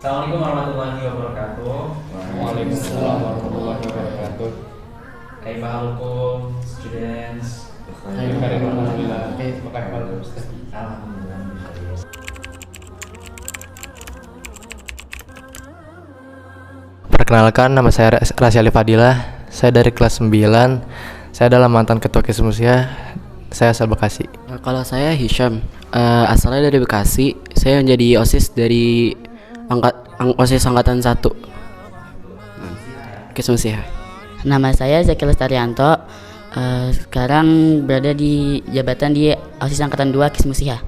Assalamualaikum warahmatullahi wabarakatuh. Waalaikumsalam warahmatullahi wabarakatuh. Hai Pahalukum, students. Hai Karim, alhamdulillah. Makasih Pak Ustaz. Alhamdulillah. Perkenalkan, nama saya Rasya Fadilah. Saya dari kelas 9. Saya adalah mantan ketua Kismusia. Saya asal Bekasi. Kalau saya Hisham, asalnya dari Bekasi. Saya menjadi OSIS dari OSIS angkatan 1 Kismusia. Nama saya Zaki Lestarianto. Sekarang berada di jabatan di OSIS angkatan 2 Kismusia.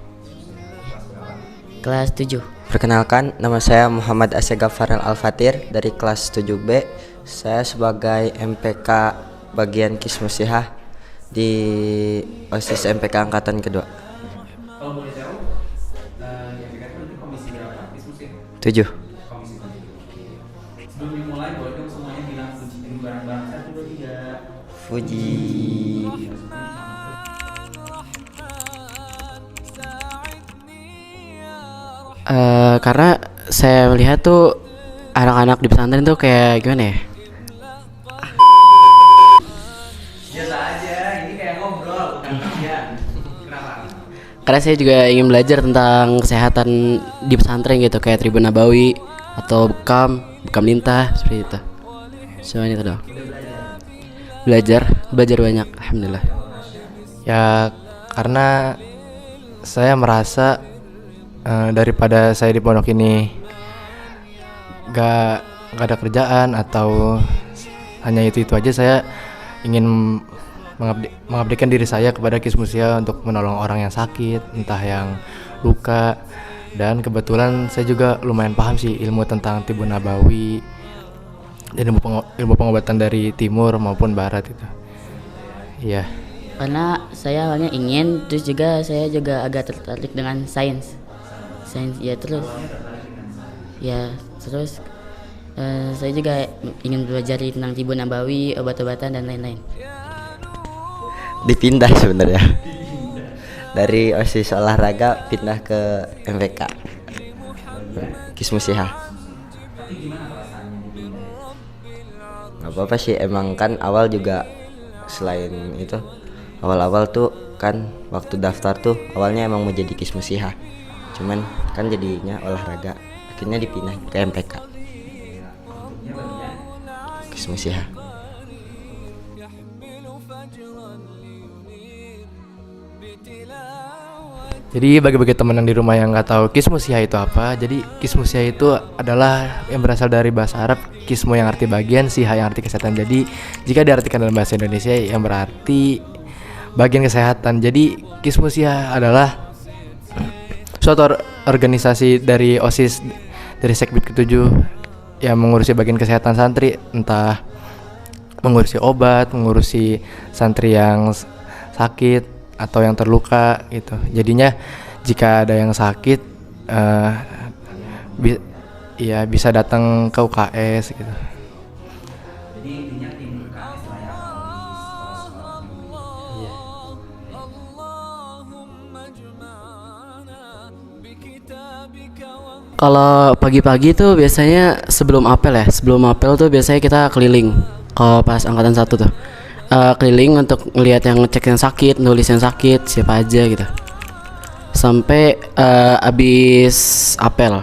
Kelas 7. Perkenalkan, nama saya Muhammad Asyagaf Farel Al-Fatir dari kelas 7B. Saya sebagai MPK bagian Kismusihah di OSIS MPK angkatan kedua. Kalau boleh tahu, yang dikatakan itu komisi berapa? Diskusi. 7. Komisi 7. Sebelum dimulai, boleh dong semuanya bilang kunci barang-barang 1, 2, 3. Fuji. Karena saya melihat tuh anak-anak di pesantren tuh kayak gimana ya? Biasa aja, ini kayak ngobrol, bukan kerja. Kenapa? Karena saya juga ingin belajar tentang kesehatan di pesantren gitu, kayak Tribun Nabawi atau bekam lintah seperti itu. Semuanya itu dong. Belajar banyak, alhamdulillah. Ya, karena saya merasa daripada saya di pondok ini gak ada kerjaan atau hanya itu aja, saya ingin mengabdikan diri saya kepada Kismusia untuk menolong orang yang sakit, entah yang luka. Dan kebetulan saya juga lumayan paham sih ilmu tentang Tibun Nabawi dan ilmu pengobatan dari timur maupun barat itu. Iya. Karena saya awalnya ingin, terus juga saya juga agak tertarik dengan sains ya, terus saya juga ingin belajar tentang Tibun Nabawi, obat-obatan dan lain-lain. Dipindah sebenarnya. Dari OSIS olahraga pindah ke MPK Kismusihah. Gak apa-apa sih, emang kan awal juga selain itu, awal-awal tuh kan waktu daftar tuh awalnya emang mau jadi Kismusihah, cuman kan jadinya olahraga, akhirnya dipindah ke MPK Kismusihah. Jadi bagi-bagi teman yang di rumah yang nggak tahu Kismusia itu apa, jadi Kismusia itu adalah yang berasal dari bahasa Arab kismu yang arti bagian, siha yang arti kesehatan. Jadi jika diartikan dalam bahasa Indonesia yang berarti bagian kesehatan. Jadi Kismusia adalah suatu organisasi dari OSIS, dari Sekbid ke-7 yang mengurusi bagian kesehatan santri, entah mengurusi obat, mengurusi santri yang sakit atau yang terluka gitu. Jadinya jika ada yang sakit bisa datang ke UKS gitu. Jadi intinya tim UKS lah ya, di sekolah-sekolah. Kalau pagi-pagi tuh biasanya sebelum apel tuh biasanya kita keliling. Kalau pas angkatan 1 tuh keliling untuk ngelihat yang ngecek yang sakit, nulis yang sakit siapa aja gitu. Sampai abis apel.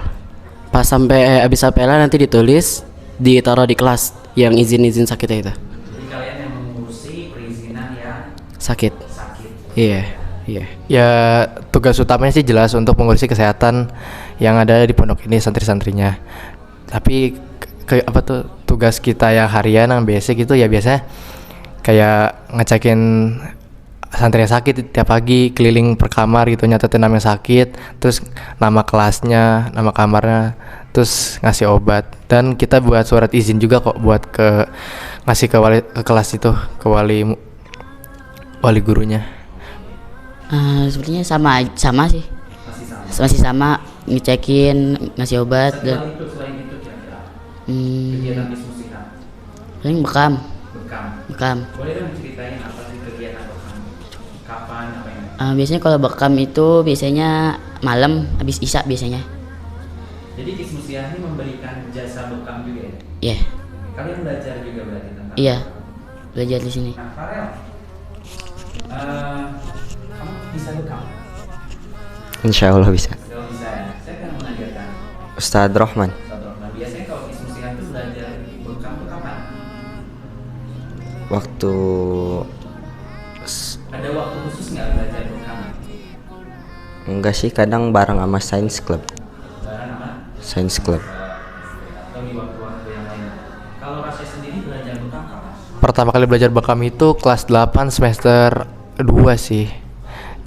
Pas sampai abis apel nanti ditulis, ditaruh di kelas yang izin sakitnya itu. Jadi kalian yang mengurusi perizinan yang Sakit. Iya. Ya tugas utamanya sih jelas untuk mengurusi kesehatan yang ada di pondok ini, santri-santrinya. Tapi tugas kita yang harian yang basic itu ya biasanya kayak ngecekin santri yang sakit tiap pagi, keliling per kamar gitu, nyatetin nama yang sakit, terus nama kelasnya, nama kamarnya, terus ngasih obat. Dan kita buat surat izin juga kok buat ngasih ke kelas itu, ke wali gurunya. Sepertinya sama sih. Masih sama, ngecekin, ngasih obat dan Selain itu kira-kira hmm, kegiatan Kismusia. paling bekam. Boleh dong ceritain apa sih kegiatan bekam? Kapan, apa yang? Biasanya kalau bekam itu biasanya malam habis isya biasanya. Jadi Kismusiah ini memberikan jasa bekam juga ya? Iya. Kalian belajar juga berarti tentang Iya. Belajar di sini. Nah, Farel, kamu bisa bekam? Insya Allah bisa. Kalau bisa ya, saya akan mengajarkan. Ustadz Rohman. Nah, biasanya kalau Kismusiah itu belajar bekam itu kapan? Waktu Ada waktu khusus nggak belajar bekam? enggak sih, kadang bareng sama Science Club. Barang apa? Science Club. Atau di waktu-waktu yang lain? Kalau Rasya sendiri belajar bekam kapan? Pertama kali belajar bekam itu kelas 8 semester 2 sih.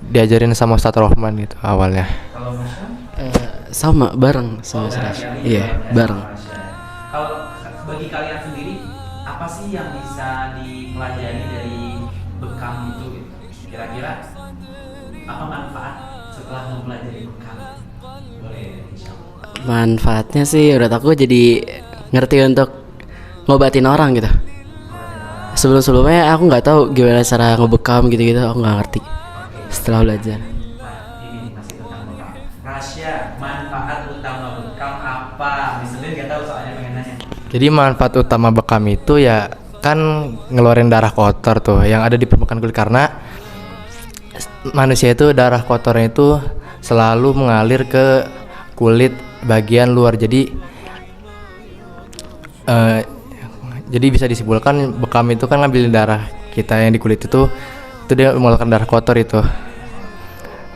Diajarin sama Ustadz Rohman gitu awalnya. Kalau Rasya? Sama bareng sama Rasya. Iya, bareng. Kalau bagi kalian sendiri, apa sih yang bisa dipelajari dari bekam itu? Kira-kira apa manfaat setelah mempelajari bekam? Boleh, insya Allah. Manfaatnya sih menurut aku jadi ngerti untuk ngobatin orang gitu. Sebelum-sebelumnya aku nggak tahu gimana cara ngebekam gitu-gitu, aku nggak ngerti. Setelah belajar. Nah, ini masih tentang bekam. Rasya, manfaat utama bekam apa? Misalnya nggak tahu soalnya pengen nanya. Jadi manfaat utama bekam itu ya kan ngeluarin darah kotor tuh yang ada di permukaan kulit, karena manusia itu darah kotornya itu selalu mengalir ke kulit bagian luar. Jadi bisa disimpulkan bekam itu kan ngambil darah kita yang di kulit itu dia mengeluarkan darah kotor itu.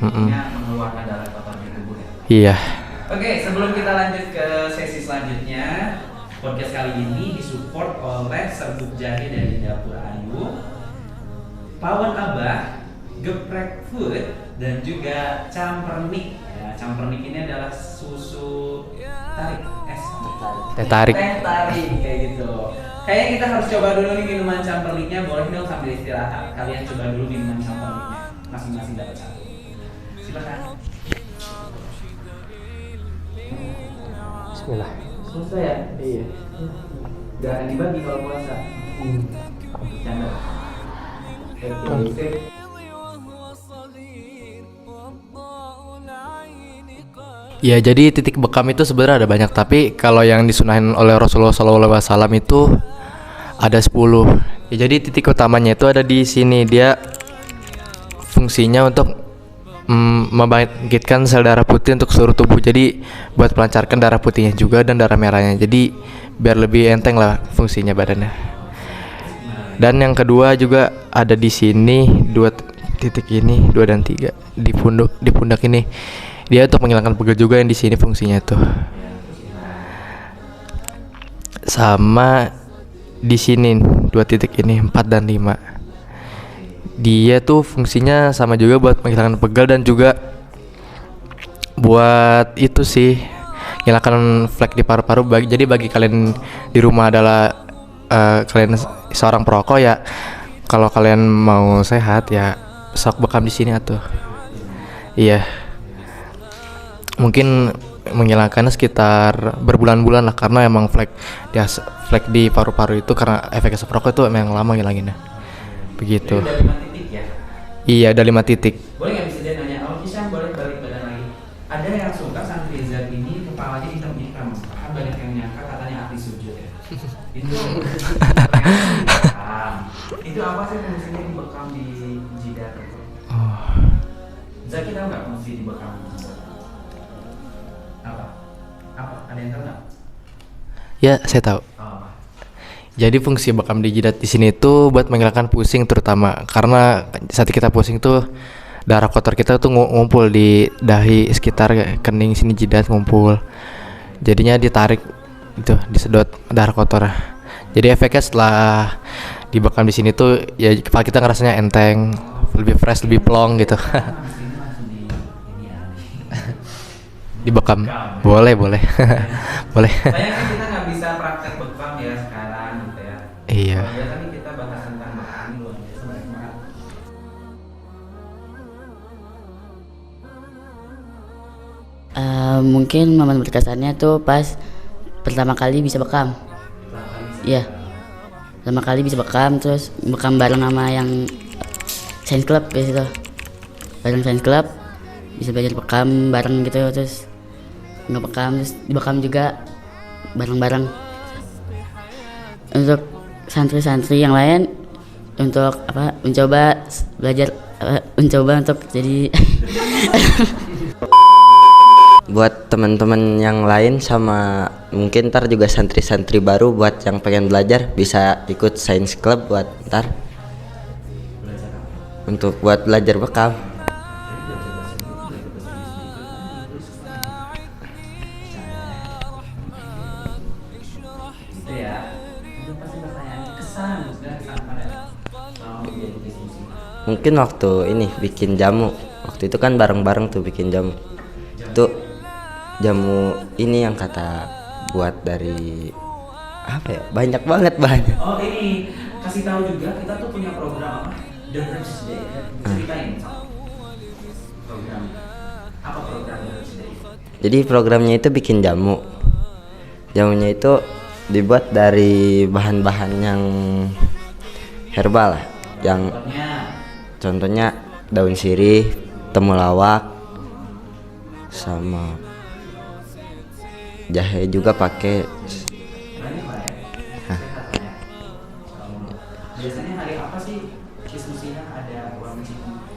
Mengeluarkan darah kotor di tubuh ya. Iya. Oke, sebelum kita lanjut ke sesi selanjutnya, podcast kali ini disupport oleh Serbuk Jahe dari Dapur Ayu, Pawon Abah, Geprek Food, dan juga Campernik. Ya, Campernik ini adalah susu tarik, Teh tarik. Teh tarik kayak gitu. Kayaknya kita harus coba dulu nih minuman Camperniknya. Boleh dong sambil istirahat. Kalian coba dulu minuman Camperniknya. Masing-masing dapat satu. Silakan. Bismillah. Selesai ya? Iya. Gak akan dibagi kalau puasa. Canda. Oke. Ya, jadi titik bekam itu sebenarnya ada banyak, tapi kalau yang disunahin oleh Rasulullah SAW itu ada 10. Ya, jadi titik utamanya itu ada di sini. Dia fungsinya untuk membangkitkan sel darah putih untuk seluruh tubuh. Jadi buat melancarkan darah putihnya juga dan darah merahnya. Jadi biar lebih enteng lah fungsinya badannya. Dan yang kedua juga ada di sini, 2 titik ini, 2 dan 3 di pundak ini. Dia untuk menghilangkan pegel juga yang di sini fungsinya tuh. Sama di sini 2 titik ini, 4 dan 5. Dia tuh fungsinya sama juga buat menghilangkan pegel dan juga buat itu sih, menghilangkan flek di paru-paru. Jadi bagi kalian di rumah adalah kalian seorang perokok ya, kalau kalian mau sehat ya sok bekam di sini atuh. Iya. Mungkin menghilangkannya sekitar berbulan-bulan lah, karena emang flek di paru-paru itu karena efek asap rokok itu emang lama ngilanginnya. Begitu. Jadi udah 5 titik ya? Iya, ada 5 titik. Boleh nggak bisa dia nanya, oh Kisam boleh balik badan lagi? Ada yang suka santri Zat ini kepalanya hitam-hitam. Kan banyak yang nyangka katanya artis sujud ya. Itu itu apa sih fungsinya di bekam di jidat itu? Zaki tahu nggak fungsi di bekam? Apa? Ada yang tahu nggak? Ya, saya tahu. Apa? Jadi fungsi bekam di jidat di sini tuh buat menghilangkan pusing, terutama karena saat kita pusing tuh darah kotor kita tuh ngumpul di dahi, sekitar kening sini jidat ngumpul. Jadinya ditarik itu, disedot darah kotor. Jadi efeknya setelah dibekam di sini tuh ya kepala kita ngerasanya enteng, lebih fresh, lebih plong gitu. Dibekam. Boleh. Boleh. Sayang kan kita nggak bisa praktek bekam ya sekarang gitu ya. Iya. Kalau biasa nih kita bahas tentang bekam ini luar biasa banyak banget. Mungkin momen berkesannya tuh pas pertama kali bisa bekam. Iya. Pertama kali bisa bekam, terus bekam bareng sama yang Science Club biasa tuh. Bareng Science Club bisa belajar bekam bareng gitu, terus ngebekam, terus dibekam juga bareng-bareng. Untuk santri-santri yang lain untuk mencoba belajar, mencoba untuk jadi Buat teman-teman yang lain sama mungkin ntar juga santri-santri baru buat yang pengen belajar bisa ikut Science Club buat ntar untuk buat belajar bekam. Itu ya. Itu pasti pertanyaan kesan pada selama menjadi diskusi. Mungkin waktu ini bikin jamu, waktu itu kan bareng-bareng tuh bikin jamu. Itu jamu ini yang kata buat dari apa ya, banyak banget banyak. Oh ini kasih tahu juga kita tuh punya program apa? The Herbs Day. Ceritain program. Apa program The Herbs Day? Jadi programnya itu bikin jamu. Jamunya itu dibuat dari bahan-bahan yang herbal lah, yang contohnya daun sirih, temulawak, sama jahe juga pakai. Banyak lah ya. Sehat ya. Biasanya hari apa sih diskusinya ada launching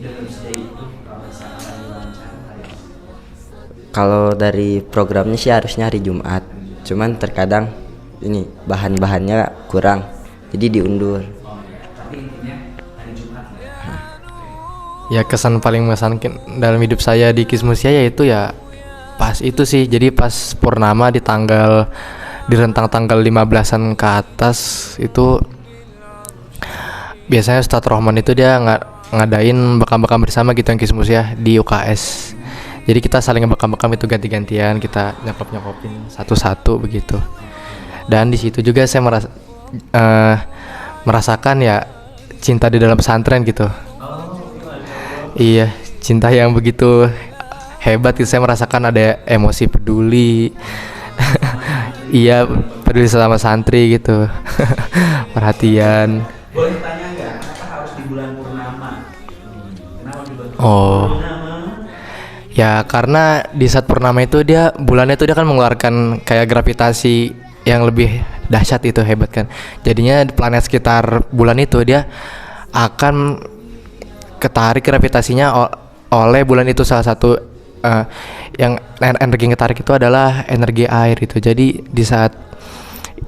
The Herbs Day itu kalau misalnya lagi lancar hari apa? Kalau dari programnya sih harusnya hari Jumat, cuman terkadang ini bahan-bahannya kurang, jadi diundur. Oh ya, tapi intinya hari Jumat ya. Ya kesan paling mengesankan dalam hidup saya di Kismusia yaitu ya pas itu sih, jadi pas purnama di rentang tanggal 15-an ke atas itu biasanya Ustadz Rohman itu dia ngadain bekam-bekam bersama gitu yang Kismusia di UKS. Jadi kita saling ngebekam-bekam itu ganti-gantian, kita nyokopin satu-satu begitu. Dan di situ juga saya merasakan ya cinta di dalam pesantren gitu. Iya, cinta yang begitu hebat gitu. Saya merasakan ada emosi peduli. Iya, peduli sama santri gitu. Perhatian. Boleh tanya nggak, kenapa harus di bulan purnama? Kenapa di bulan Oh. purnama? Ya karena di saat purnama itu bulannya itu dia kan mengeluarkan kayak gravitasi yang lebih dahsyat, itu hebat kan. Jadinya planet sekitar bulan itu dia akan ketarik gravitasinya oleh bulan itu. Salah satu yang energi yang ketarik itu adalah energi air itu. Jadi di saat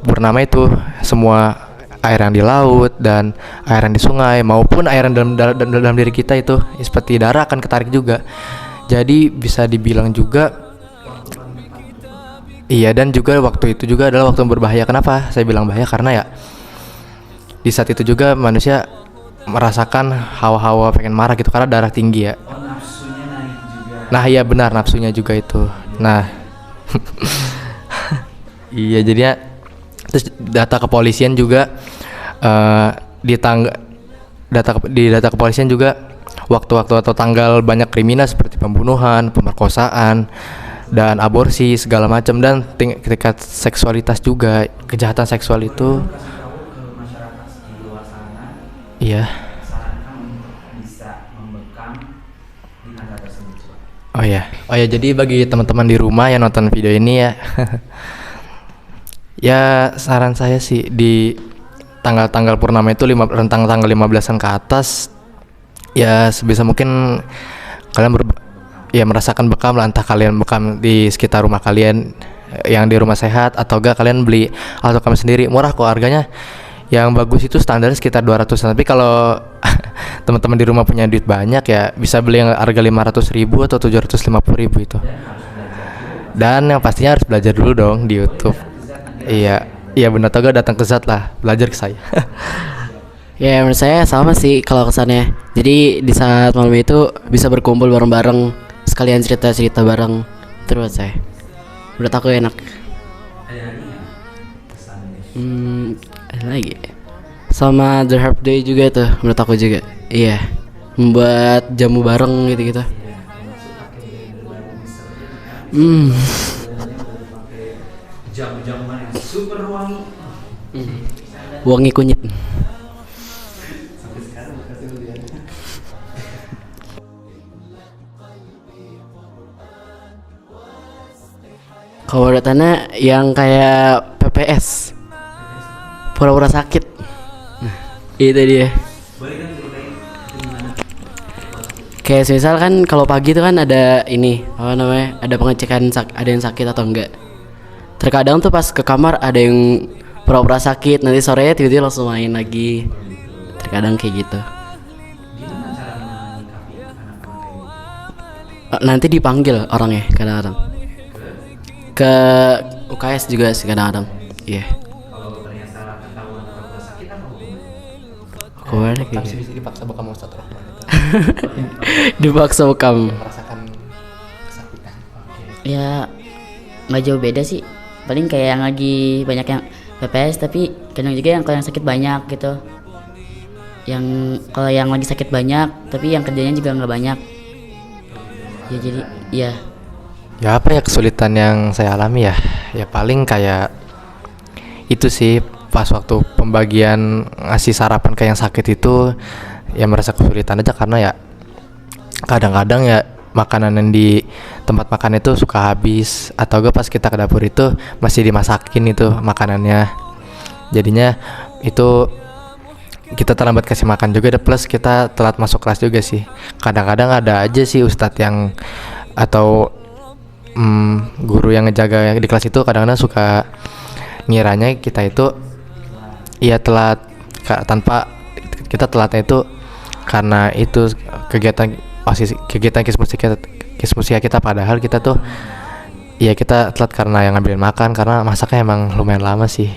purnama itu semua air yang di laut dan air yang di sungai maupun air yang dalam diri kita itu seperti darah akan ketarik juga. Jadi bisa dibilang juga iya, dan juga waktu itu juga adalah waktu yang berbahaya. Kenapa saya bilang bahaya? Karena ya di saat itu juga manusia merasakan hawa-hawa pengen marah gitu karena darah tinggi ya. Oh, nafsunya naik juga. Nah iya benar, nafsunya juga itu. Nah iya, jadinya terus data kepolisian juga di data kepolisian juga waktu-waktu atau tanggal banyak kriminal seperti pembunuhan, pemerkosaan, dan aborsi segala macam, dan tingkat seksualitas juga, kejahatan seksual itu. Kasih tahu ke masyarakat di luar sana, Iya. sarankan untuk bisa membekam di tanggal tersebut. Oh ya, jadi bagi teman-teman di rumah yang nonton video ini ya, ya saran saya sih di tanggal-tanggal purnama itu rentang tanggal 15-an ke atas, ya sebisa mungkin kalian merasakan bekam lah, entah kalian bekam di sekitar rumah kalian yang di rumah sehat atau enggak kalian beli atau kami sendiri, murah kok harganya. Yang bagus itu standarnya sekitar 200-an. Tapi kalau teman-teman di rumah punya duit banyak ya bisa beli yang harga 500.000 atau 750.000 itu. Dan yang pastinya harus belajar dulu dong di YouTube. Iya benar, toga datang ke Zat lah, belajar ke saya. Ya menurut saya sama sih kalau kesannya. Jadi di saat malam itu bisa berkumpul bareng-bareng, sekalian cerita-cerita bareng. Terus saya menurut aku enak. Ada lagi nggak kesannya? Ada lagi sama The Herb Day juga tuh menurut aku juga. Iya, membuat jamu bareng gitu-gitu. Jamu-jamuan yang super wangi. Wangi kunyit. Kemudatannya yang kayak PPS, pura-pura sakit. Nah, itu dia. Boleh kan ceritain itu gimana? Kayak misal kan kalau pagi itu kan ada ini apa namanya, ada pengecekan ada yang sakit atau enggak. Terkadang tuh pas ke kamar ada yang pura-pura sakit, nanti sorenya tiba-tiba langsung main lagi. Terkadang kayak gitu. Gimana cara menyikapi anak-anak kayak gitu? Nanti dipanggil orangnya kadang-kadang ke UKS juga sih kadang-kadang. Iya. Kalau ternyata ketahuan pura-pura sakit apa hukumnya? Keluar kayak Masih gitu. bisa dipaksa bekam Ustadz Rahman itu. Dipaksa bekam. Merasakan kesakitan. Ya nggak jauh beda sih, paling kayak yang lagi banyak yang PPS, tapi kadang juga yang kalau yang sakit banyak gitu, yang kalau yang lagi sakit banyak tapi yang kerjanya juga nggak banyak ya, jadi ya Ya apa ya kesulitan yang saya alami ya? Ya paling kayak itu sih, pas waktu pembagian ngasih sarapan ke yang sakit itu ya merasa kesulitan aja, karena ya kadang-kadang ya makanan yang di tempat makan itu suka habis, atau gak pas kita ke dapur itu masih dimasakin itu makanannya, jadinya itu kita terlambat kasih makan juga, plus kita telat masuk kelas juga sih. Kadang-kadang ada aja sih ustadz yang atau guru yang ngejaga di kelas itu kadang-kadang suka ngiranya kita itu ya telat, tanpa kita telatnya itu karena itu kegiatan kismusia kita, padahal kita tuh ya kita telat karena yang ngambilin makan, karena masaknya emang lumayan lama sih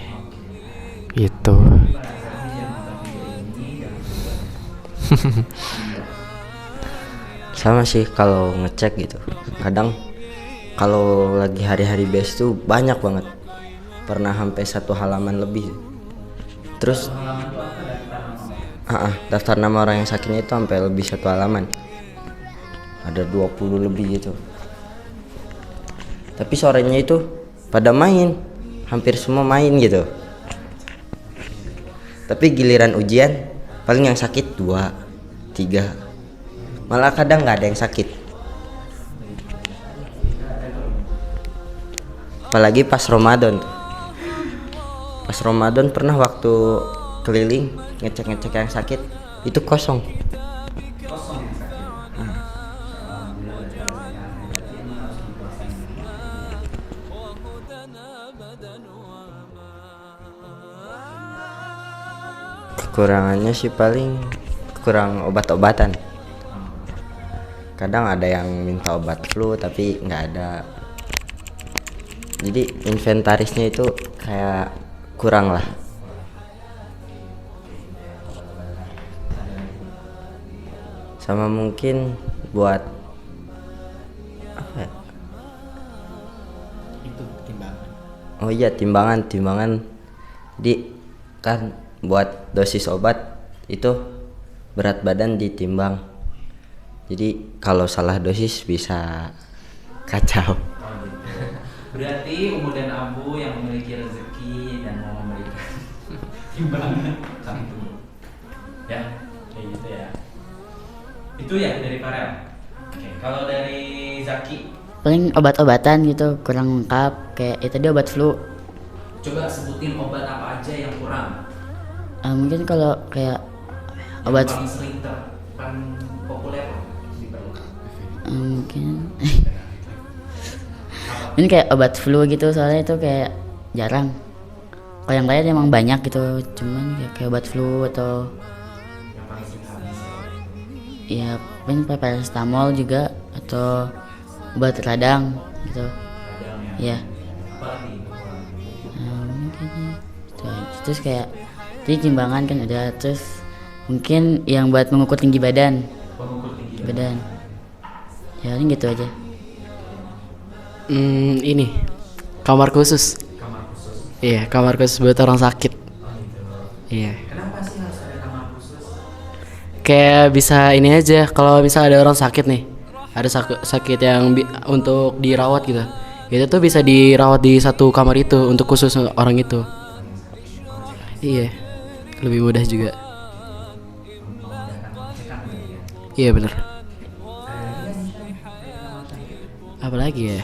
gitu. Sama sih kalau ngecek gitu, kadang kalau lagi hari-hari best tuh banyak banget, pernah sampai 1 halaman lebih. Terus daftar nama orang yang sakitnya itu sampai lebih 1 halaman, ada 20 lebih gitu. Tapi sorenya itu pada main, hampir semua main gitu. Tapi giliran ujian paling yang sakit 2, 3, malah kadang nggak ada yang sakit. Apalagi pas Ramadan tuh. Pas Ramadan pernah waktu keliling ngecek-ngecek yang sakit itu kosong. Kosong yang sakit. Kekurangannya sih paling kurang obat-obatan. Kadang ada yang minta obat flu tapi nggak ada. Jadi inventarisnya itu kayak kurang lah. Sama mungkin buat apa ya? Itu timbangan. Oh iya, timbangan. Jadi kan buat dosis obat itu berat badan ditimbang. Jadi kalau salah dosis bisa kacau. Berarti umur dan abu yang memiliki rezeki dan mau memberikan timbangan kami tunggu. Ya, kayak gitu ya. Itu ya dari Farel. Oke, kalau dari Zaki, paling obat-obatan gitu kurang lengkap, kayak itu tadi obat flu. coba sebutin obat apa aja yang kurang. Mungkin kalau kayak Yang obat paling sering paling populer diperlukan. mungkin ini kayak obat flu gitu, soalnya itu kayak jarang. Kalau yang lain emang banyak gitu, cuman ya kayak obat flu atau Yang paling sering habis. ya paling paracetamol juga, atau obat radang gitu Kadang ya. apa lagi kurang? Mungkin itu aja. Terus kayak tadi timbangan kan udah, terus mungkin yang buat mengukur tinggi badan Pengukur tinggi badan ya paling gitu aja. Ini kamar khusus. kamar khusus. Iya, kamar khusus buat orang sakit. Oh gitu. Iya. Kenapa sih harus ada kamar khusus? Kayak bisa ini aja, kalau misal ada orang sakit nih, ada sakit yang untuk dirawat gitu, itu tuh bisa dirawat di satu kamar itu untuk khusus orang itu. Iya, lebih mudah juga. Iya bener. Apalagi ya?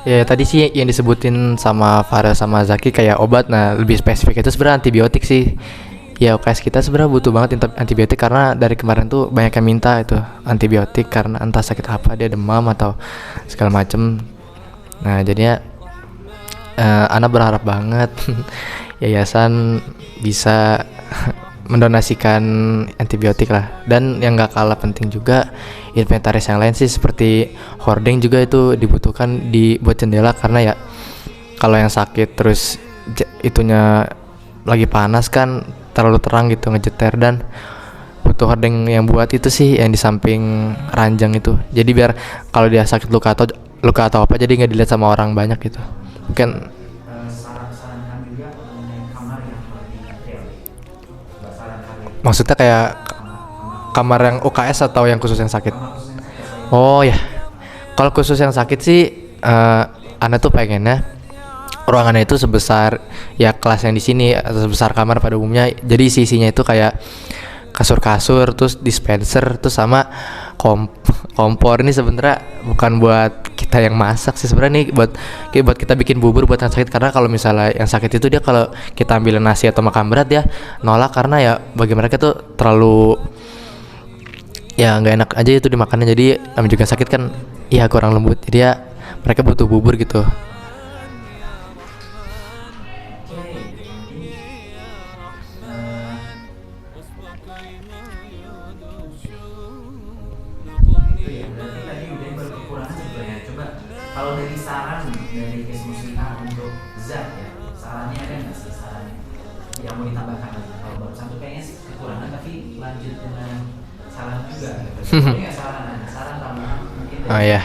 Ya tadi sih yang disebutin sama Farel sama Zaki kayak obat. Nah lebih spesifik itu sebenarnya antibiotik sih. Ya UKS kita sebenarnya butuh banget antibiotik karena dari kemarin tuh banyak yang minta itu antibiotik karena entah sakit apa, dia demam atau segala macem. Nah jadinya Ana berharap banget yayasan bisa mendonasikan antibiotik lah. Dan yang gak kalah penting juga inventaris yang lain sih seperti hording juga itu dibutuhkan buat jendela karena ya kalau yang sakit terus itunya lagi panas kan terlalu terang gitu ngejeter, dan butuh hording yang buat itu sih yang di samping ranjang itu. Jadi biar kalau dia sakit luka atau apa jadi nggak dilihat sama orang banyak gitu. Mungkin sarankan juga mengenai kamar yang lebih detail. Mbak sarankan maksudnya kayak kamar yang UKS atau yang khusus yang sakit? kamar khusus yang sakit. Oh ya, kalau khusus yang sakit sih, Ana tuh pengennya ruangannya itu sebesar ya kelas yang di sini atau sebesar kamar pada umumnya. Jadi isinya itu kayak kasur-kasur, terus dispenser, terus sama kompor. Ini sebenarnya bukan buat kita yang masak sih sebenarnya, nih buat kita bikin bubur buat yang sakit. Karena kalau misalnya yang sakit itu dia kalau kita ambil nasi atau makan berat dia nolak karena ya bagi mereka tuh terlalu ya nggak enak aja itu dimakannya. Jadi namanya juga sakit kan ya kurang lembut, jadi ya mereka butuh bubur gitu. Itu ya, berarti tadi udah berkekurangan sebenarnya. Coba kalau dari saran dari Kismusliha untuk Zak ya, sarannya ada nggak sih saran yang mau ditambahkan lagi? Kalau baru satu kayaknya sih kekurangan, tapi lanjut dengan saran juga gitu. Ini nggak saran tambahan mungkin dari Oh ya,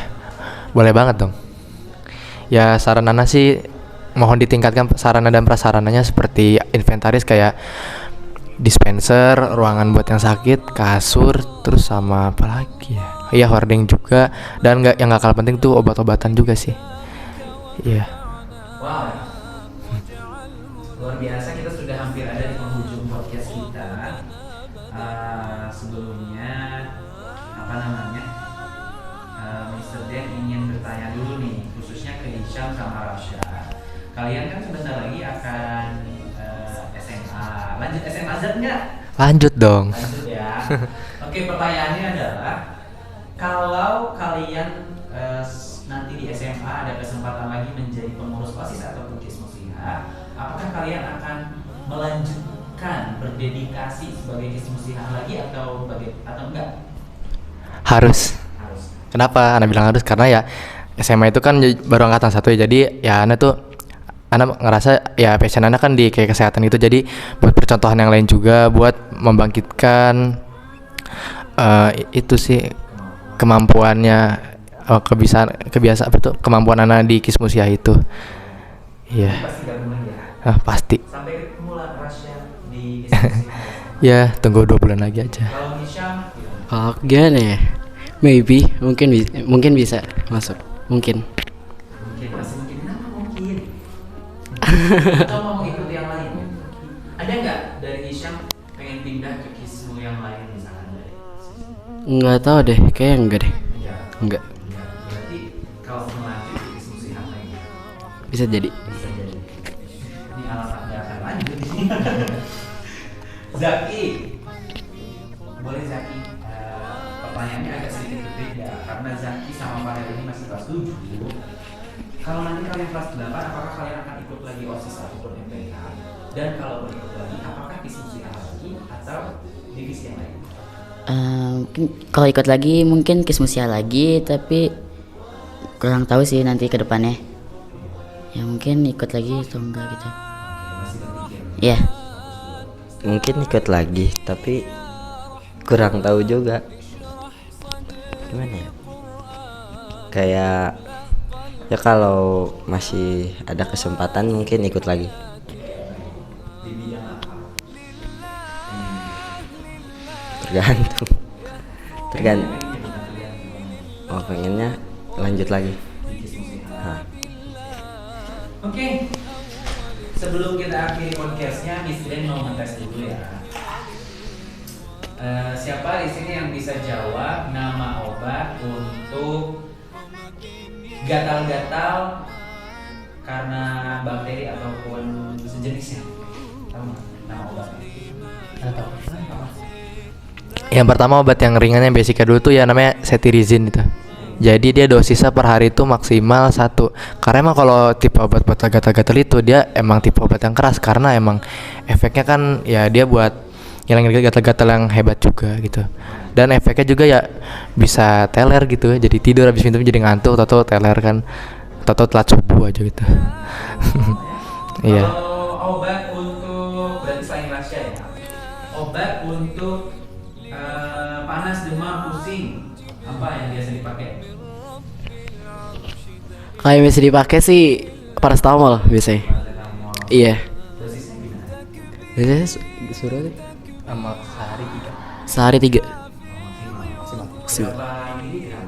boleh banget dong. Ya saran Ana sih mohon ditingkatkan sarana dan prasarananya seperti inventaris kayak dispenser, ruangan buat yang sakit, kasur, terus sama apa lagi ya? Iya hording juga, dan yang nggak kalah penting tuh obat-obatan juga sih. Iya. Wow, luar biasa, kita sudah hampir ada di penghujung podcast kita. Sebelumnya apa namanya, Mr. Dan ingin bertanya dulu nih, khususnya ke Hisham sama Rasya. Kalian kan sebentar lagi akan SMA. Lanjut SMA Z nggak? Lanjut dong. Lanjut ya. Oke, pertanyaannya adalah kalau kalian nanti di SMA ada kesempatan lagi menjadi pengurus OSIS atau Kismusliha, apakah kalian akan melanjutkan berdedikasi sebagai Kismusliha lagi atau enggak? Harus. Harus. Kenapa Ana bilang harus? Karena ya SMA itu kan baru angkatan 1 ya. Jadi ya Ana ngerasa ya passion Ana kan di kayak kesehatan itu. Jadi buat percontohan yang lain juga, buat membangkitkan itu sih kemampuannya, kebiasaan apa tuh kemampuan Ana di Kismusliha itu. Iya. Pasti gabung lagi ya. Pasti. Sampai ketemu lah Rasya di Kismusliha. Ya tunggu 2 bulan lagi aja. Kalau Hisham, Oh, gimana ya? Maybe, mungkin bisa masuk. Mungkin. masih mungkin, kenapa mungkin? Atau mau ikut yang lain? Ada nggak dari Hisham pengen pindah ke Kismu yang lain misalkan dari? Nggak tahu deh, kayaknya enggak deh. Enggak. Ya, berarti kalau melanjut ke Kismu Siham lagi Bisa jadi. bisa jadi. Ini alasan nggak akan lanjut. Zaki, boleh Zaki? Pertanyaannya agak sedikit berbeda karena Zaki sama Farel ini masih kelas 7. Kalau nanti kalian kelas 8, apakah kalian akan ikut lagi OSIS ataupun MPK? Dan kalau ikut lagi, apakah diskusi lagi atau divisi yang lain? Mungkin kalau ikut lagi mungkin Kismusia lagi, tapi kurang tahu sih nanti ke depannya. Ya mungkin ikut lagi atau enggak gitu. Masih berpikir. Ya. Mungkin ikut lagi tapi kurang tahu juga gimana ya, kayak ya kalau masih ada kesempatan mungkin ikut lagi. Di bidang apa? Tergantung oh pengennya lanjut lagi. Hah. Oke. Sebelum kita akhiri podcastnya, Miss Den mau ngetes dulu ya. Siapa di sini yang bisa jawab nama obat untuk gatal-gatal karena bakteri ataupun sejenisnya. Tahu nggak nama obatnya? Tahu. Yang pertama obat yang ringan yang basicnya dulu tuh ya namanya cetirizine itu. Jadi dia dosisnya per hari itu maksimal 1. Karena emang kalau tipe obat buat gatal-gatal itu dia emang tipe obat yang keras karena emang efeknya kan ya dia buat ngilangin gatal-gatal yang hebat juga gitu. Dan efeknya juga ya bisa teler gitu. Jadi tidur habis minum jadi ngantuk atau teler kan. Atau telat subuh aja gitu. Iya. Kalau obat untuk berarti selain rahasia ya. Obat untuk panas, demam, pusing apa yang biasa dipakai? Kayak biasa dipakai sih paracetamol biasanya. Paracetamol. Iya. Dosisnya gimana? Biasanya suruh deh. Sama sehari 3. Sehari 3. Maksimal. Berapa miligram?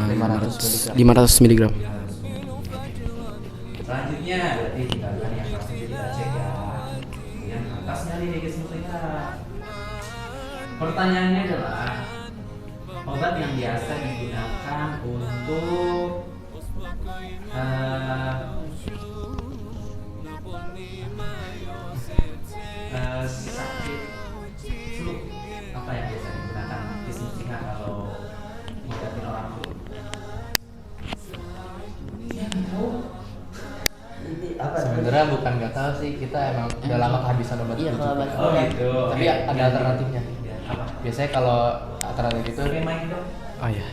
500 mg. 500 mg. Selanjutnya berarti tinggal yang pasti kita cek ya. Yang atasnya nih guys muslihat. Pertanyaannya adalah obat yang biasa digunakan untuk sakit flu apa yang biasa digunakan kismuslihat kalau ngobatin orang flu? Ya nggak tahu. Sebenarnya bukan nggak tahu sih, kita emang udah lama kehabisan obat Iya, flu kalau juga. obat Oh gitu. Tapi Oke. ada alternatifnya. Apa? Biasanya kalau alternatif itu Oke, main dong. oh iya.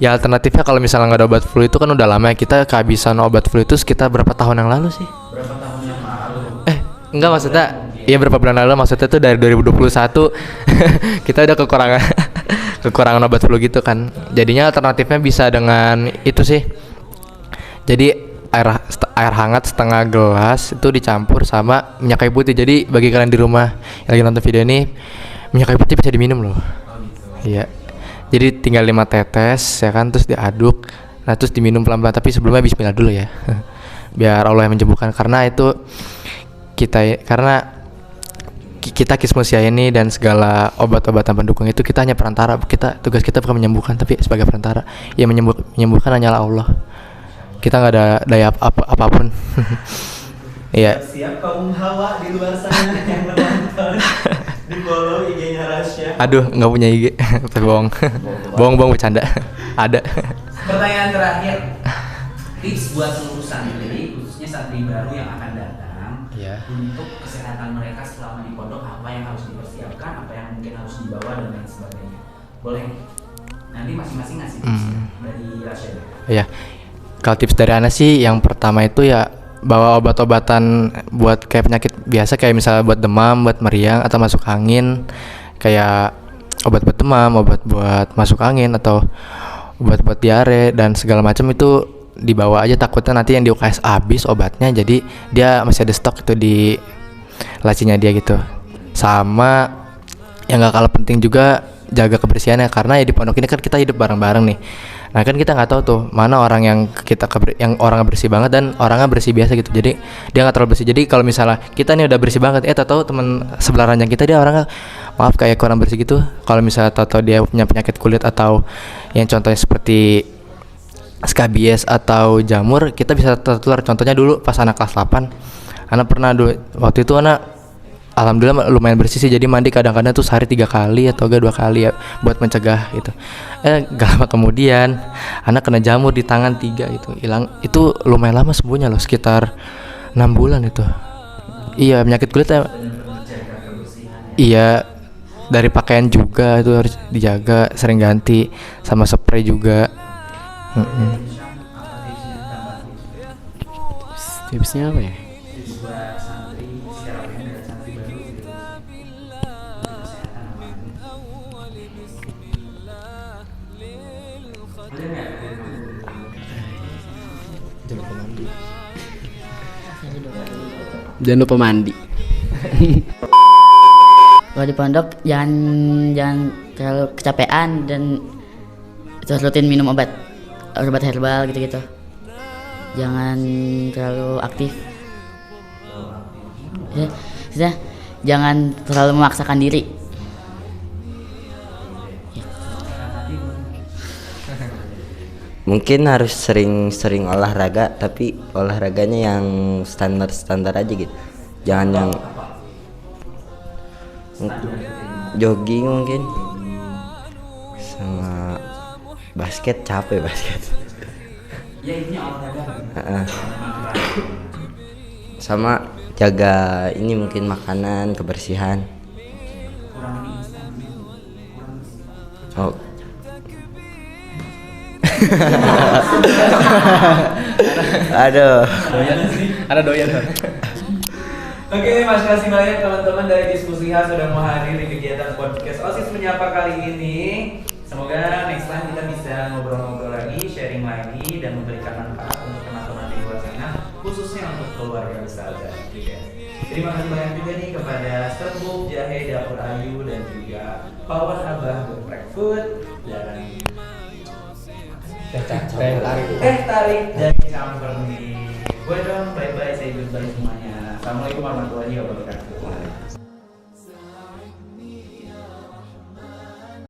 Ya alternatifnya kalau misalnya nggak ada obat flu itu kan udah lama ya, kita kehabisan obat flu itu sekitar berapa tahun yang lalu sih? Berapa tahun yang lalu? Enggak maksudnya iya berapa bulan lalu, maksudnya tuh dari 2021 kita udah kekurangan obat flu gitu kan. Jadinya alternatifnya bisa dengan itu sih. Jadi air hangat setengah gelas itu dicampur sama minyak kayu putih. Jadi bagi kalian di rumah yang lagi nonton video ini, minyak kayu putih bisa diminum loh. Iya. Jadi tinggal 5 tetes ya kan, terus diaduk. Nah, terus diminum pelan-pelan, tapi sebelumnya bismillah dulu ya. Biar Allah yang menyembuhkan, karena itu karena kita Kismusia ini dan segala obat-obatan pendukung itu kita hanya perantara. Tugas kita bukan menyembuhkan, tapi sebagai perantara. Yang menyembuhkan hanyalah Allah. Kita nggak ada daya apapun. Iya. Siap kaum hawa di luar sana yang menonton. Di follow IG-nya Rasya. Aduh, nggak punya IG. Tapi bohong. Bohong bercanda. Ada. Pertanyaan terakhir. Tips buat seluruh santri, khususnya santri baru yang akan datang, Iya. untuk kesehatan mereka selama di pondok, apa yang harus dipersiapkan, apa yang mungkin harus dibawa dan lain sebagainya. Boleh? Nanti masing-masing ngasih tips dari Rasya. Iya. Kalau tips dari Ana sih, yang pertama itu ya bawa obat-obatan buat kayak penyakit biasa, kayak misalnya buat demam, buat meriang atau masuk angin, kayak obat buat demam, obat buat masuk angin atau obat buat diare dan segala macam itu dibawa aja, takutnya nanti yang di UKS habis obatnya, jadi dia masih ada stok itu di lacinya dia gitu. Sama yang gak kalah penting juga jaga kebersihannya, karena ya di pondok ini kan kita hidup bareng-bareng nih. Nah kan kita nggak tahu tuh mana orang yang yang orangnya bersih banget dan orangnya bersih biasa gitu. Jadi dia nggak terlalu bersih. Jadi kalau misalnya kita nih udah bersih banget, tahu teman sebelah ranjang kita dia orangnya maaf kayak kurang bersih gitu. Kalau misalnya tahu dia punya penyakit kulit atau yang contohnya seperti skabies atau jamur, kita bisa tertular. Contohnya dulu pas anak kelas 8, anak pernah waktu itu anak alhamdulillah lumayan bersih sih, jadi mandi kadang-kadang tuh sehari 3 kali atau 2 kali ya buat mencegah gitu. Gak lama kemudian anak kena jamur di tangan 3 itu hilang, itu lumayan lama sembuhnya loh, sekitar 6 bulan itu. Iya, penyakit kulit iya, dari pakaian juga itu harus dijaga, sering ganti, sama spray juga. Tipsnya apa ya? Jangan lupa mandi. Kalau di pondok jangan terlalu kecapean dan terus rutin minum obat herbal gitu-gitu. Jangan terlalu aktif. Ya, jangan terlalu memaksakan diri. mungkin harus sering-sering olahraga, tapi olahraganya yang standar aja gitu. Jangan yang jogging mungkin, sama basket. Capek basket. Ya ini olahraga. Sama jaga ini mungkin makanan, kebersihan. Kurang mie instan. Oh. Aduh. Ada doyan. Oke, makasih kasih banyak teman-teman dari Diskusi Khas sudah mau hadir di kegiatan podcast OSIS Menyapa kali ini. Semoga next time kita bisa ngobrol-ngobrol lagi, sharing lagi, dan memberikan manfaat untuk teman-teman di luar sana, khususnya untuk keluarga besar dan juga. Terima kasih banyak juga nih kepada Serbuk Jahe Dapur Ayu dan juga Pawan Abah Geprek Food dan Teh Tarik dan Camper nih. Gue dong, bye-bye, saya goodbye semuanya. Assalamualaikum warahmatullahi wabarakatuh.